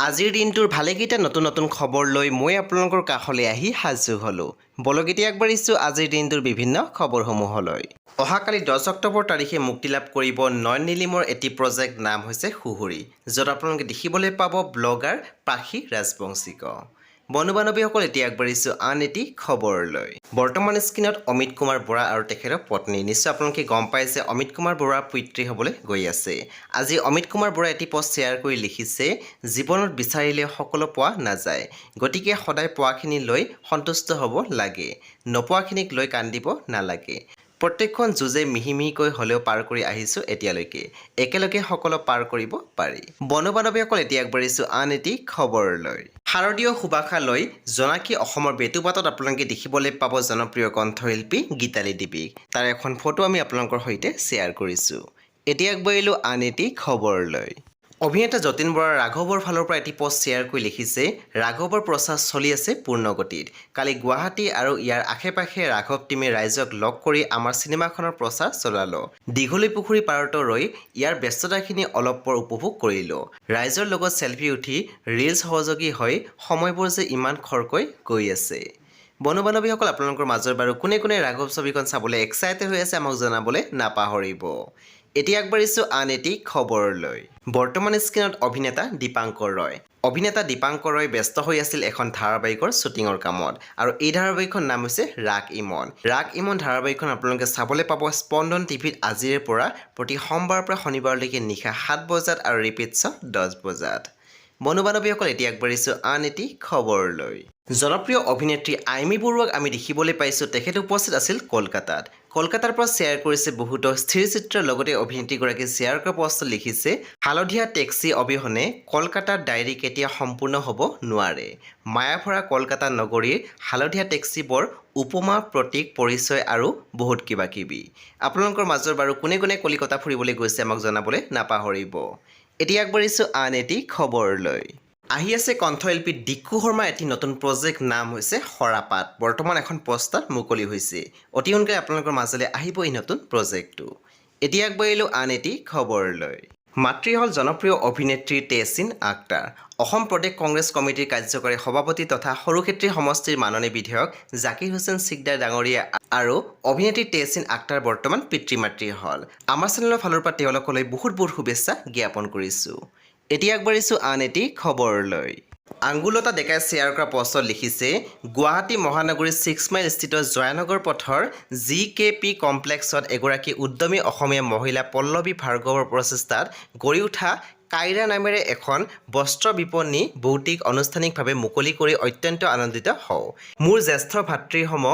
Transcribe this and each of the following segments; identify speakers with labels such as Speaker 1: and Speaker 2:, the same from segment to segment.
Speaker 1: আজিৰ দিনটোৰ ভালেকেইটা নতুন খবৰ লৈ মই আপোনালোকৰ কাষলৈ আহি সাজু হ'লোঁ। বলক এতিয়া আগবাঢ়িছোঁ আজিৰ দিনটোৰ বিভিন্ন খবৰসমূহলৈ। অহাকালি 10 অক্টোবৰ তাৰিখে মুক্তি লাভ কৰিব নয়ন নিলিমৰ এটি প্ৰজেক্ট নাম হৈছে সুহুৰি, য'ত আপোনালোকে দেখিবলৈ পাব ব্লগাৰ পাখি ৰাজবংশীক। বন্ধু-বান্ধৱীসকল এতিয়া আগবাঢ়িছোঁ আন এটি খবৰলৈ। বৰ্তমান স্ক্ৰীণত অমিত কুমাৰ বৰা আৰু তেখেতৰ পত্নী। নিশ্চয় আপোনালোকে গম পায় যে অমিত কুমাৰ বৰা পিতৃ হ'বলৈ গৈ আছে। আজি অমিত কুমাৰ বৰাই এটি পষ্ট শ্বেয়াৰ কৰি লিখিছে, জীৱনত বিচাৰিলে সকলো পোৱা নাযায়, গতিকে সদায় পোৱাখিনি লৈ সন্তুষ্ট হ'ব লাগে, নোপোৱাখিনিক লৈ কান্দিব নালাগে। প্ৰত্যেকখন যুঁজে মিহি হ'লেও পাৰ কৰি আহিছোঁ এতিয়ালৈকে, একেলগে সকলো পাৰ কৰিব পাৰি। বন্ধু-বান্ধৱীসকল এতিয়া আগবাঢ়িছোঁ আন এটি খবৰলৈ। শাৰদীয় সুবাসা লৈ জনাকী অসমৰ বেটুপাতত আপোনালোকে দেখিবলৈ পাব জনপ্ৰিয় কণ্ঠশিল্পী গীতালি দেৱীক। তাৰ এখন ফটো আমি আপোনালোকৰ সৈতে শ্বেয়াৰ কৰিছোঁ। এতিয়া আগবাঢ়িলোঁ আন এটি খবৰলৈ। অভিনেতা যতীন বৰা ৰাঘৱৰ ফালৰ পৰা এটি পষ্ট শ্বেয়াৰ কৰি লিখিছে, ৰাঘৱৰ প্ৰচাৰ চলি আছে পূৰ্ণগতিত। কালি গুৱাহাটী আৰু ইয়াৰ আশে-পাশে ৰাঘৱ টিমে ৰাইজক লগ কৰি আমাৰ চিনেমাখনৰ প্ৰচাৰ চলালোঁ। দীঘলী পুখুৰী পাৰতো ৰৈ ইয়াৰ ব্যস্ততাখিনি অলপ পৰ উপভোগ কৰিলোঁ। ৰাইজৰ লগত চেলফি উঠি ৰিলছ সহযোগী হৈ সময়বোৰ যে ইমান খৰকৈ গৈ আছে। বন্ধু-বান্ধৱীসকল আপোনালোকৰ মাজৰ বাৰু কোনে ৰাঘৱ ছবিখন চাবলৈ এক্সাইটেড হৈ আছে আমাক জনাবলৈ নাপাহৰিব। এতিয়া আগবাঢ়িছোঁ আন এটি খবৰলৈ। বৰ্তমান স্ক্ৰীণত অভিনেতা দীপাংকৰ ৰয়। অভিনেতা দীপাংকৰ ৰয় ব্যস্ত হৈ আছিল এখন ধাৰাবাহিকৰ শ্বুটিঙৰ কামত, আৰু এই ধাৰাবাহিকখন নাম হৈছে ৰাগ ইমন। ৰাগ ইমন ধাৰাবাহিকখন আপোনালোকে চাবলৈ পাব স্পন্দন টিভিত আজিৰে পৰা প্ৰতি সোমবাৰৰ পৰা শনিবাৰলৈকে নিশা 7 বজাত আৰু ৰিপিট শ্ব 10 বজাত। বন্ধু-বান্ধৱীসকল এতিয়া আগবাঢ়িছোঁ আন এটি খবৰলৈ। জনপ্ৰিয় অভিনেত্ৰী আইমী বৰুৱাক আমি দেখিবলৈ পাইছোঁ, তেখেত উপস্থিত আছিল কলকাতাত। কলকাতাৰ পৰা শ্বেয়াৰ কৰিছে বহুতো স্থিৰ চিত্ৰৰ লগতে অভিনেত্ৰীগৰাকীয়ে শ্বেয়াৰ কৰা পষ্টত লিখিছে, হালধীয়া টেক্সি অবিহনে কলকাতাৰ ডায়েৰী কেতিয়া সম্পূৰ্ণ হ'ব নোৱাৰে। মায়াভৰা কলকাতা নগৰীৰ হালধীয়া টেক্সিবোৰ উপমা, প্ৰতীক, পৰিচয় আৰু বহুত কিবা-কিবি। আপোনালোকৰ মাজৰ বাৰু কোনে কলিকতা ফুৰিবলৈ গৈছে আমাক জনাবলৈ নাপাহৰিব। এতিয়া আগবাঢ়িছোঁ আন এটি খবৰলৈ। আহি আছে কণ্ঠশিল্পী ডিকু শৰ্মাৰ এটি নতুন প্ৰজেক্ট নাম হৈছে সৰাপাত। বৰ্তমান এখন পোষ্টাৰ মুকলি হৈছে। অতি সোনকালে আপোনালোকৰ মাজলৈ আহিব এই নতুন প্ৰজেক্টটো। এতিয়া আগবাঢ়িলোঁ আন এটি খবৰলৈ। মাতৃ হ'ল জনপ্ৰিয় অভিনেত্ৰী তেহছিন আখতাৰ। অসম প্ৰদেশ কংগ্ৰেছ কমিটিৰ কাৰ্যকাৰী সভাপতি তথা সৰুক্ষেত্ৰী সমষ্টিৰ মাননীয় বিধায়ক জাকিৰ হুছেইন চিকদাৰ ডাঙৰীয়া আৰু অভিনেত্ৰী তেহছিন আখতাৰ বৰ্তমান পিতৃ-মাতৃ হ'ল। আমাৰ চেনেলৰ ফালৰ পৰা তেওঁলোকলৈ বহুত শুভেচ্ছা জ্ঞাপন কৰিছোঁ। এতিয়া আগবাঢ়িছোঁ আন এটি খবৰলৈ। আংগুলতা ডেকাই শ্বেয়াৰ কৰা পষ্টত লিখিছে, গুৱাহাটী মহানগৰীৰ 6 মাইল স্থিত জয়ানগৰ পথৰ GKP কমপ্লেক্সত এগৰাকী উদ্যমী অসমীয়া মহিলা পল্লৱী ভাৰ্গৱৰ প্ৰচেষ্টাত গঢ়ি উঠা কাইৰা নামেৰে এখন বস্ত্ৰ বিপণী ভৌতিক আনুষ্ঠানিকভাৱে মুকলি কৰি অত্যন্ত আনন্দিত হওঁ। মোৰ জ্যেষ্ঠ ভাতৃসম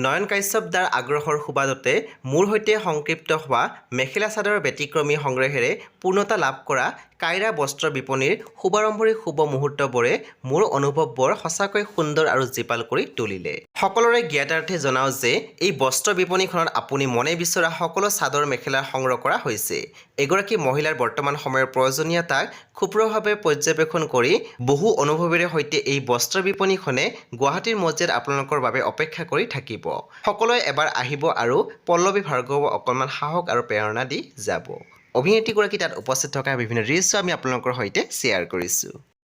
Speaker 1: নয়ন কাশ্যপ দাৰ আগ্ৰহৰ সুবাদতে মোৰ সৈতে সংক্ষিপ্ত হোৱা মেখেলা চাদৰৰ ব্যতিক্ৰমী সংগ্ৰহেৰে পূৰ্ণতা লাভ কৰা কাইৰা বস্ত্ৰ বিপণীৰ শুভাৰম্ভৰ শুভ মুহূৰ্তবোৰে মোৰ অনুভৱবোৰ সঁচাকৈ সুন্দৰ আৰু জীপাল কৰি তুলিলে। সকলোৰে জ্ঞাতাৰ্থে জনাওঁ যে এই বস্ত্ৰ বিপণীখনত আপুনি মনে বিচৰা সকলো চাদৰ মেখেলা সংগ্ৰহ কৰা হৈছে। এগৰাকী মহিলাৰ বৰ্তমান সময়ৰ প্ৰয়োজনীয়তাক ক্ষুপ্ৰভাৱে পৰ্যবেক্ষণ কৰি বহু অনুভৱেৰে সৈতে এই বস্ত্ৰ বিপণীখনে গুৱাহাটীৰ মজিয়াত আপোনালোকৰ বাবে অপেক্ষা কৰি থাকিব। সকলোৱে এবাৰ আহিব আৰু পল্লৱী ভাৰ্গৱক অকণমান সাহস আৰু প্ৰেৰণা দি যাব। অভিনেত্ৰীগৰাকী তাত উপস্থিত থকা বিভিন্ন দৃশ্য আমি আপোনালোকৰ সৈতে শ্বেয়াৰ কৰিছোঁ।